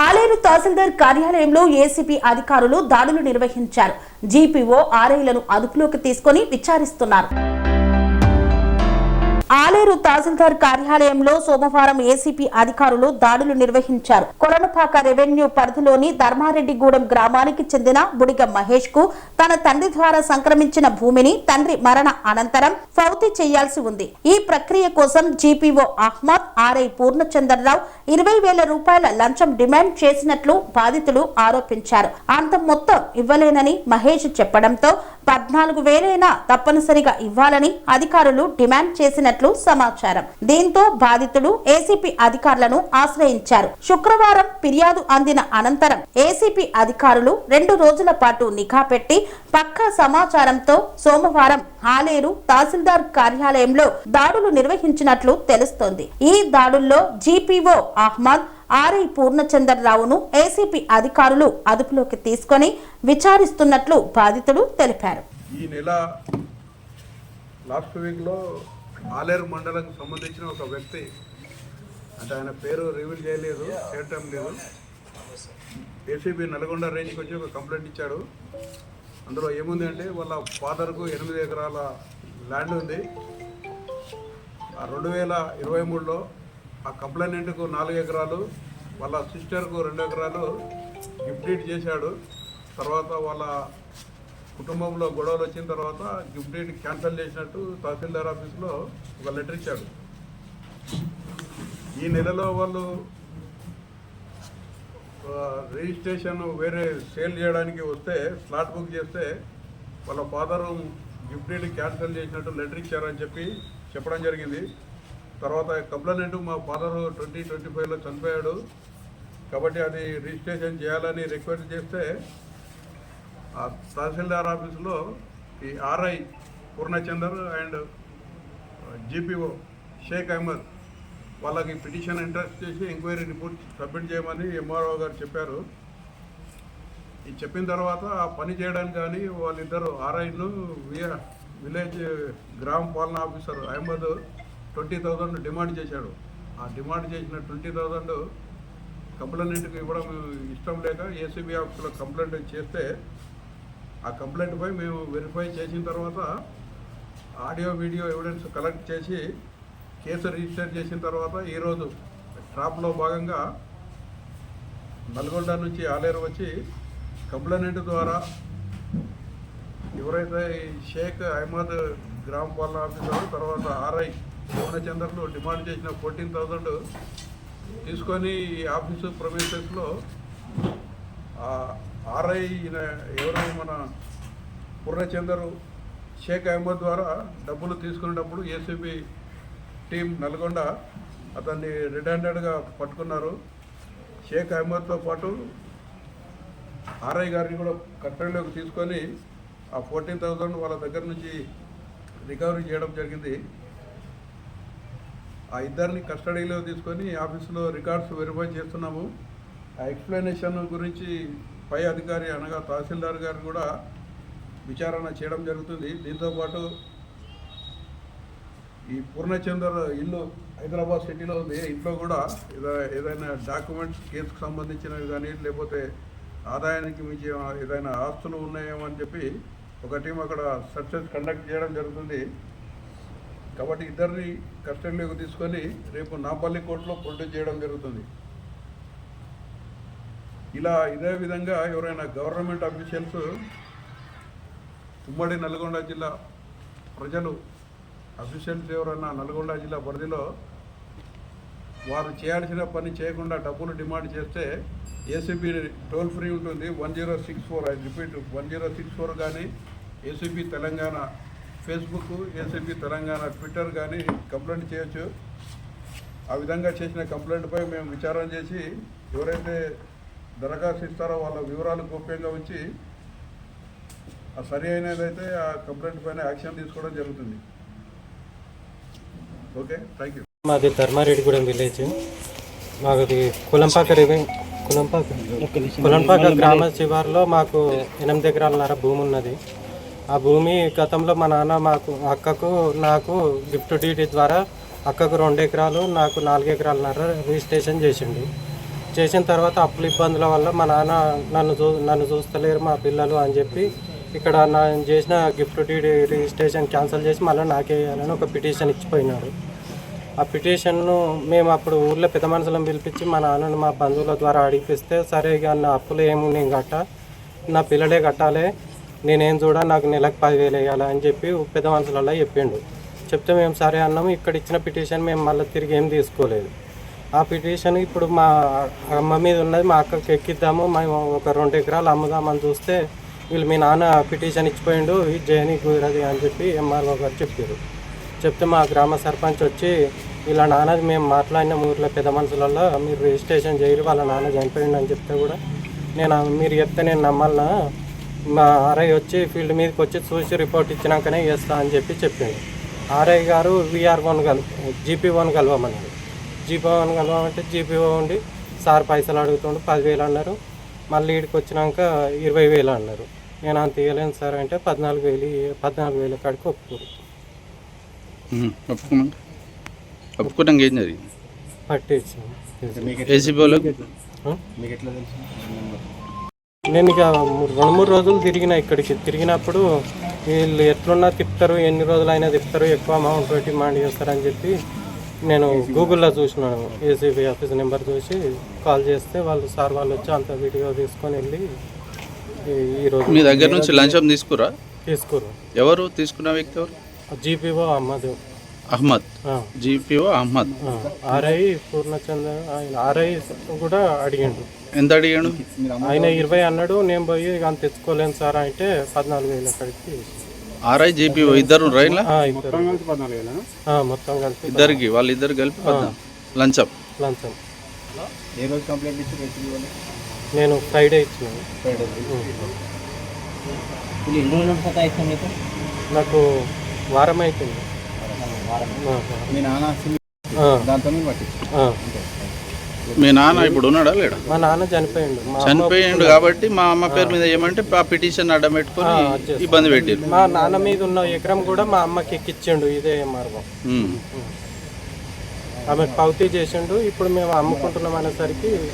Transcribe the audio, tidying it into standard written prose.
ఆలేరు తహసీల్దార్ కార్యాలయంలో ఏసీపీ అధికారులు దాడులు నిర్వహించారు. జీపీఓ ఆర్ఐలను అదుపులోకి తీసుకుని విచారిస్తున్నారు. ఆలేరు తహసీల్దార్ కార్యాలయంలో సోమవారం ఏసీపీ అధికారులు దాడులు నిర్వహించారు. కొలనుపాక రెవెన్యూ పరిధిలోని ధర్మారెడ్డిగూడెం గ్రామానికి చెందిన బుడిగ మహేష్ కు తన తండ్రి ద్వారా సంక్రమించిన భూమిని తండ్రి మరణ అనంతరం ఫౌతి చేయాల్సి ఉంది. ఈ ప్రక్రియ కోసం జీపీఓ అహ్మద్, ఆర్ఐ పూర్ణచంద్రరావు 20,000 రూపాయల లంచం డిమాండ్ చేసినట్లు బాధితులు ఆరోపించారు. అంత మొత్తం ఇవ్వలేనని మహేష్ చెప్పడంతో 14,000 తప్పనిసరిగా ఇవ్వాలని అధికారులు డిమాండ్ చేసినట్లు సమాచారం. దీంతో బాధితుడు ఏసీపీ అధికారులను ఆశ్రయించారు. శుక్రవారం ఫిర్యాదు అందిన అనంతరం ఏసీపీ అధికారులు 2 రోజుల పాటు నిఘా పెట్టి పక్కా సమాచారంతో సోమవారం ఆలేరు తహసీల్దార్ కార్యాలయంలో దాడులు నిర్వహించినట్లు తెలుస్తోంది. ఈ దాడుల్లో జీపీఓ అహ్మద్, ఆర్ఐ పూర్ణచంద్రరావును ఏసీపీ అధికారులు అదుపులోకి తీసుకుని విచారిస్తున్నట్లు బాధితుడు తెలిపారు. ఈ నెల లాస్ట్ వీక్లో ఆలేరు మండలానికి సంబంధించిన ఒక వ్యక్తి, అంటే ఆయన పేరు రివీల్ చేయలేదు, చేయటం లేదు, ఏసీబీ నల్గొండ రేంజ్కి వచ్చి ఒక కంప్లైంట్ ఇచ్చాడు. అందులో ఏముంది అంటే వాళ్ళ ఫాదర్కు 8 ఎకరాల ల్యాండ్ ఉంది. 2023లో ఆ కంప్లైంట్కు 4 ఎకరాలు, వాళ్ళ సిస్టర్కు 2 ఎకరాలు గిఫ్ట్ డీడ్ చేశాడు. తర్వాత వాళ్ళ కుటుంబంలో గొడవలు వచ్చిన తర్వాత గిఫ్ట్ డీడ్ క్యాన్సిల్ చేసినట్టు తహసీల్దార్ ఆఫీస్లో ఒక లెటర్ ఇచ్చాడు. ఈ నెలలో వాళ్ళు రిజిస్ట్రేషన్ వేరే సేల్ చేయడానికి వస్తే, స్లాట్ బుక్ చేస్తే వాళ్ళ ఫాదరు గిఫ్ట్ డీడ్ క్యాన్సిల్ చేసినట్టు లెటర్ ఇచ్చారని చెప్పడం జరిగింది. తర్వాత కంప్లైంట్ మా ఫాదరు 2025లో చనిపోయాడు కాబట్టి అది రిజిస్ట్రేషన్ చేయాలని రిక్వెస్ట్ చేస్తే ఆ తహసీల్దార్ ఆఫీసులో ఈ RI Purnachander and GPO Sheikh Ahmed వాళ్ళకి పిటిషన్ ఇంట్రెస్ట్ చేసి ఎంక్వైరీ రిపోర్ట్ సబ్మిట్ చేయమని ఎంఆర్ఓ గారు చెప్పారు. ఇది చెప్పిన తర్వాత ఆ పని చేయడానికి కానీ వాళ్ళిద్దరు ఆర్ఐను విలేజ్ గ్రామ పాలనా ఆఫీసర్ అహ్మద్ 20,000 డిమాండ్ చేశాడు. ఆ డిమాండ్ చేసిన 20,000 కంప్లైంట్కి ఇవ్వడం ఇష్టం లేక ఏసీబీ ఆఫీసులో కంప్లైంట్ చేస్తే ఆ కంప్లైంట్పై మేము వెరిఫై చేసిన తర్వాత ఆడియో వీడియో ఎవిడెన్స్ కలెక్ట్ చేసి కేసు రిజిస్టర్ చేసిన తర్వాత ఈరోజు ట్రాప్లో భాగంగా నల్గొండ నుంచి ఆలేరు వచ్చి కంప్లైంట్ ద్వారా ఎవరైతే షేక్ అహ్మద్ గ్రామ పాలనా ఆఫీసర్, తర్వాత ఆర్ఐ పూర్ణచంద్రలు డిమాండ్ చేసిన 14,000 తీసుకొని ఈ ఆఫీసు ప్రొమిసెస్లో ఆర్ఐ ఎవరు మన పూర్ణచందర్ షేక్ అహ్మద్ ద్వారా డబ్బులు తీసుకునేటప్పుడు ఏసీబీ టీం నల్గొండ అతన్ని రెడ్ హ్యాండెడ్గా పట్టుకున్నారు. షేక్ అహ్మద్తో పాటు ఆర్ఐ గారిని కూడా కస్టడీలోకి తీసుకొని ఆ 14,000 వాళ్ళ దగ్గర నుంచి రికవరీ చేయడం జరిగింది. ఆ ఇద్దరిని కస్టడీలో తీసుకొని ఆఫీసులో రికార్డ్స్ వెరిఫై చేస్తున్నాము. ఆ ఎక్స్ప్లెనేషన్ గురించి పై అధికారి అనగా తహసీల్దార్ గారు కూడా విచారణ చేయడం జరుగుతుంది. దీంతోపాటు ఈ పూర్ణచందర్ ఇల్లు హైదరాబాద్ సిటీలో ఉంది. ఇంట్లో కూడా ఏదైనా డాక్యుమెంట్స్ కేసుకు సంబంధించినవి కానీ లేకపోతే ఆదాయానికి మించి ఏదైనా ఆస్తులు ఉన్నాయేమో అని చెప్పి ఒక టీం అక్కడ సర్చెస్ కండక్ట్ చేయడం జరుగుతుంది. కాబట్టి ఇద్దరిని కస్టడీలోకి తీసుకొని రేపు నాంపల్లి కోర్టులో ప్రొడ్యూస్ చేయడం జరుగుతుంది. ఇదే విధంగా ఎవరైనా గవర్నమెంట్ అఫీషియల్స్ ఉమ్మడి నల్గొండ జిల్లా ప్రజలు అఫీషియల్స్ ఎవరైనా నల్గొండ జిల్లా పరిధిలో వారు చేయాల్సిన పని చేయకుండా డబ్బులు డిమాండ్ చేస్తే ఏసీబీ టోల్ ఫ్రీ ఉంటుంది 1064. ఐ రిపీట్ 1064 కానీ ACB Telangana Facebook, ACB Telangana Twitter కానీ కంప్లైంట్ చేయొచ్చు. ఆ విధంగా చేసిన కంప్లైంట్పై మేము విచారణ చేసి ఎవరైతే దరఖాస్తు ఇస్తారో వాళ్ళ వివరాలు గోప్యంగా ఉంచి ఆ సరి అయినదైతే ఆ కంప్లైంట్ పైన యాక్షన్ తీసుకోవడం జరుగుతుంది. Okay, thank you. మాది ధర్మారెడ్డిగూడెం విలేజ్. మాది కులంపాక గ్రామ శివారులో మాకు 8 ఎకరాలన్నర భూమి ఉన్నది. ఆ భూమి గతంలో మా నాన్న అక్కకు నాకు గిఫ్ట్ డీడ్ ద్వారా అక్కకు 2 ఎకరాలు, నాకు 4 ఎకరాలన్నర రిజిస్ట్రేషన్ చేసిండు. చేసిన తర్వాత అప్పుల ఇబ్బందుల వల్ల మా నాన్న నన్ను చూస్తలేరు మా పిల్లలు అని చెప్పి ఇక్కడ నేను చేసిన గిఫ్ట్ డీడ్ రిజిస్ట్రేషన్ క్యాన్సిల్ చేసి మళ్ళీ నాకే వేయాలని ఒక పిటిషన్ ఇచ్చిపోయినారు. ఆ పిటిషన్ను మేము అప్పుడు ఊళ్ళో పెద్ద మనుషులను పిలిపించి మా నాన్నను మా బంధువుల ద్వారా అడిగిపిస్తే, సరే ఇక నా అప్పులు ఏమి నేను నా పిల్లలే కట్టాలి, నేనేం చూడ, నాకు నెలకు 10,000 వేయాలి అని చెప్పి పెద్ద మనుషులలో చెప్పిండు. చెప్తే మేము సరే అన్నాము. ఇక్కడ ఇచ్చిన పిటిషన్ మేము మళ్ళీ తిరిగి ఏం తీసుకోలేదు. ఆ పిటిషన్ ఇప్పుడు మా అమ్మ మీద ఉన్నది, మా అక్కకి ఎక్కిద్దాము, మేము ఒక 2 ఎకరాలు అమ్ముదామని చూస్తే వీళ్ళు మీ నాన్న పిటిషన్ ఇచ్చిపోయిండు, ఇది చేయని కుదరది అని చెప్పి ఎంఆర్ఓ గారు చెప్పారు. చెప్తే మా గ్రామ సర్పంచ్ వచ్చి వీళ్ళ నాన్నది మేము మాట్లాడిన ఊర్లో పెద్ద మనుషులలో మీరు రిజిస్ట్రేషన్ చేయరు, వాళ్ళ నాన్న చనిపోయిండు అని చెప్తే కూడా మీరు చెప్తే నేను నమ్మాలనా, మా ఆర్ఐ వచ్చి ఫీల్డ్ మీదకి వచ్చి చూసి రిపోర్ట్ ఇచ్చినాకనే చేస్తా అని చెప్పిండు. ఆర్ఐ గారు VR1 GP1 కలవమన్నారు. GP1 కలవమంటే GPO ఉండి సార్ పైసలు అడుగుతుండు, 10,000 అన్నారు. మళ్ళీ ఇక్కడికి వచ్చినాక 20,000 అన్నారు. నేను అంత ఇవ్వలేను సార్ అంటే 14,000 కాడికి ఒప్పుకున్నాక ఏం జరిగింది? పట్టి ఇచ్చాను. ఏసీబీ వాళ్ళకు నేను ఇక 2-3 రోజులు తిరిగినప్పుడు వీళ్ళు ఎట్లున్నా తిప్పుతారు, ఎన్ని రోజులైనా తిప్పుతారు, ఎక్కువ అమౌంట్ పెట్టి డిమాండ్ చేస్తారని చెప్పి నేను గూగుల్లో చూసినాను. ఏసీబీ ఆఫీస్ నెంబర్ చూసి కాల్ చేస్తే సార్ వాళ్ళు వచ్చి అంత వీడియో తీసుకొని వెళ్ళి ఈరోజు మీ దగ్గర నుంచి లంచం తీసుకోరు. ఎవరు తీసుకున్న వ్యక్తి ఎవరు? GPO Ahmed. GPO Ahmed. RI Purnachandra ఆయన ఆర్ఐ కూడా అడిగిండు. ఎంత అడిగాడు? ఆయన 20 అన్నాడు. నేను పోయి అంత తెచ్చుకోలేను సార్ అంటే 14,000 అక్కడికి. ఆర్ఐ GPO ఇద్దరు రైలా? మొత్తం కలిపి ఇద్దరికి, వాళ్ళిద్దరు కలిపి లంచం. ఏ రోజు కంప్లైంట్ ఇచ్చి నేను ఫ్రైడే ఇచ్చినాను. నాకు వారం అయిపోయింది. మీ నాన్న దాంతో మీ నాన్న ఇప్పుడు ఉన్నాడా లేడా? మా నాన్న చనిపోయిండు. చనిపోయిండు కాబట్టి మా అమ్మ పేరు మీద ఏమంటే ఆ పిటిషన్ అడ్డం పెట్టుకొని ఇబ్బంది పెట్టారు. మా నాన్న మీద ఉన్న ఎకరం కూడా మా అమ్మకి ఎక్కిచ్చిండు ఇదే మార్గం. ఆమె పౌతి చేసిండు. ఇప్పుడు మేము అమ్ముకుంటున్నాం అనేసరికి